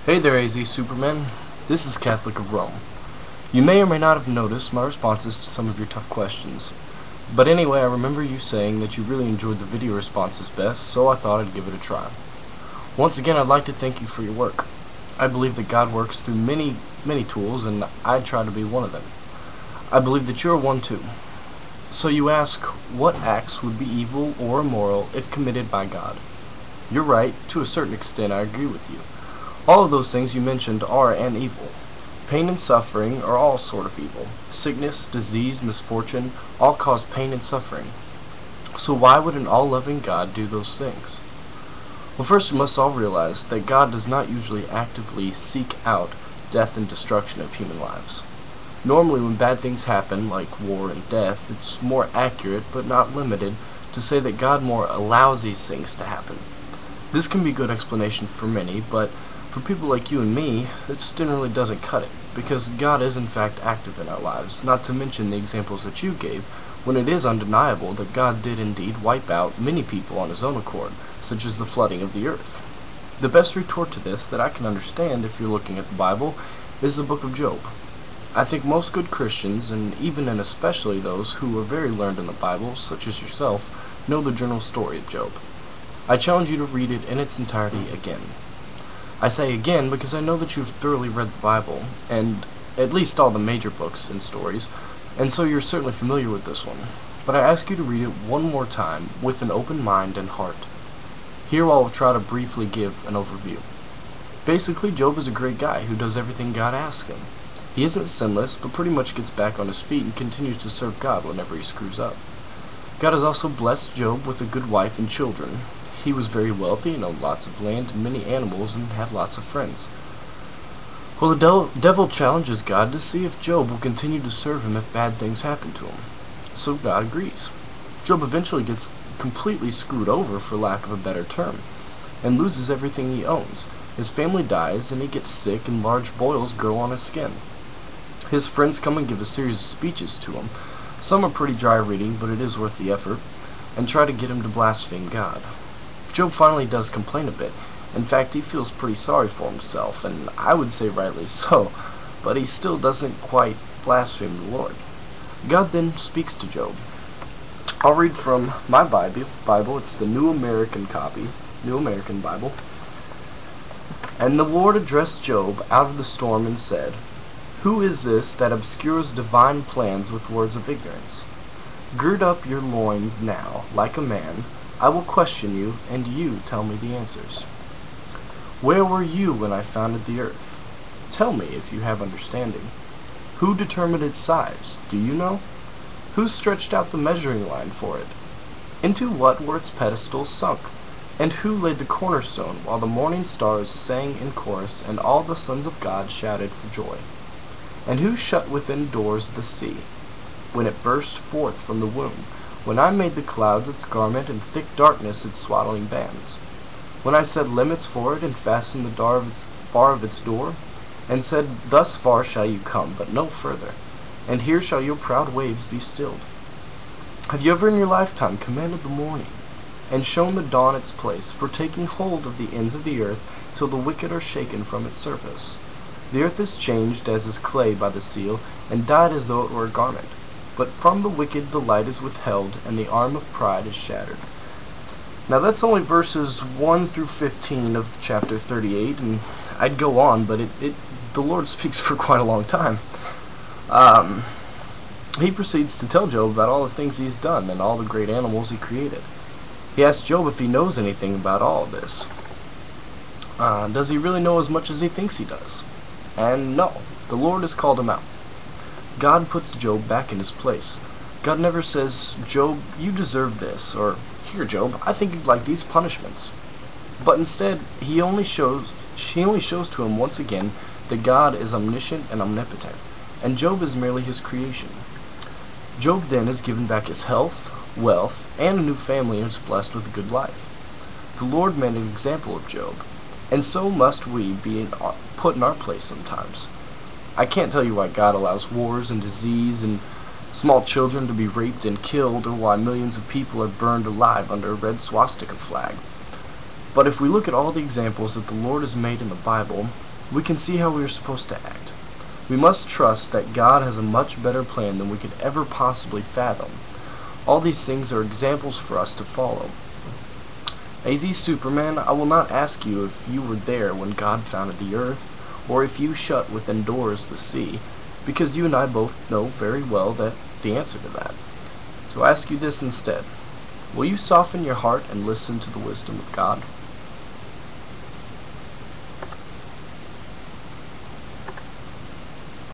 Hey there, AZ Superman. This is Catholic of Rome. You may or may not have noticed my responses to some of your tough questions. But anyway, I remember you saying that you really enjoyed the video responses best, so I thought I'd give it a try. Once again, I'd like to thank you for your work. I believe that God works through many tools, and I try to be one of them. I believe that you're one too. So you ask, what acts would be evil or immoral if committed by God? You're right, to a certain extent I agree with you. All of those things you mentioned are an evil. Pain and suffering are all sort of evil. Sickness, disease, misfortune, all cause pain and suffering. So why would an all-loving God do those things? Well, first we must all realize that God does not usually actively seek out death and destruction of human lives. Normally when bad things happen, like war and death, it's more accurate, but not limited, to say that God more allows these things to happen. This can be a good explanation for many, but for people like you and me, it generally doesn't cut it, because God is in fact active in our lives, not to mention the examples that you gave, when it is undeniable that God did indeed wipe out many people on his own accord, such as the flooding of the earth. The best retort to this that I can understand if you're looking at the Bible is the book of Job. I think most good Christians, and even and especially those who are very learned in the Bible, such as yourself, know the general story of Job. I challenge you to read it in its entirety again. I say again because I know that you've thoroughly read the Bible, and at least all the major books and stories, and so you're certainly familiar with this one. But I ask you to read it one more time with an open mind and heart. Here I'll try to briefly give an overview. Basically, Job is a great guy who does everything God asks him. He isn't sinless, but pretty much gets back on his feet and continues to serve God whenever he screws up. God has also blessed Job with a good wife and children. He was very wealthy and owned lots of land and many animals and had lots of friends. Well, the devil challenges God to see if Job will continue to serve him if bad things happen to him. So God agrees. Job eventually gets completely screwed over, for lack of a better term, and loses everything he owns. His family dies and he gets sick and large boils grow on his skin. His friends come and give a series of speeches to him. Some are pretty dry reading, but it is worth the effort, and try to get him to blaspheme God. Job finally does complain a bit. In fact, he feels pretty sorry for himself, and I would say rightly so, but he still doesn't quite blaspheme the Lord. God then speaks to Job. I'll read from my Bible. It's the New American Bible. And the Lord addressed Job out of the storm and said, "Who is this that obscures divine plans with words of ignorance? Gird up your loins now, like a man. I will question you, and you tell me the answers. Where were you when I founded the earth? Tell me if you have understanding. Who determined its size? Do you know? Who stretched out the measuring line for it? Into what were its pedestals sunk? And who laid the cornerstone while the morning stars sang in chorus and all the sons of God shouted for joy? And who shut within doors the sea, when it burst forth from the womb? When I made the clouds its garment and thick darkness its swaddling bands? When I set limits for it and fastened the bar of its door, and said, Thus far shall you come, but no further, and here shall your proud waves be stilled? Have you ever in your lifetime commanded the morning, and shown the dawn its place, for taking hold of the ends of the earth, till the wicked are shaken from its surface? The earth is changed as is clay by the seal, and dyed as though it were a garment. But from the wicked the light is withheld, and the arm of pride is shattered." Now that's only verses 1 through 15 of chapter 38, and I'd go on, but the Lord speaks for quite a long time. He proceeds to tell Job about all the things he's done and all the great animals he created. He asks Job if he knows anything about all of this. Does he really know as much as he thinks he does? And no, the Lord has called him out. God puts Job back in his place. God never says, "Job, you deserve this," or "Here, Job, I think you'd like these punishments." But instead, he only shows to him once again that God is omniscient and omnipotent, and Job is merely his creation. Job then is given back his health, wealth, and a new family, and is blessed with a good life. The Lord made an example of Job, and so must we be put in our place sometimes. I can't tell you why God allows wars and disease and small children to be raped and killed, or why millions of people are burned alive under a red swastika flag. But if we look at all the examples that the Lord has made in the Bible, we can see how we are supposed to act. We must trust that God has a much better plan than we could ever possibly fathom. All these things are examples for us to follow. AZ Superman, I will not ask you if you were there when God founded the earth, or if you shut within doors the sea, because you and I both know very well the answer to that. So I ask you this instead. Will you soften your heart and listen to the wisdom of God?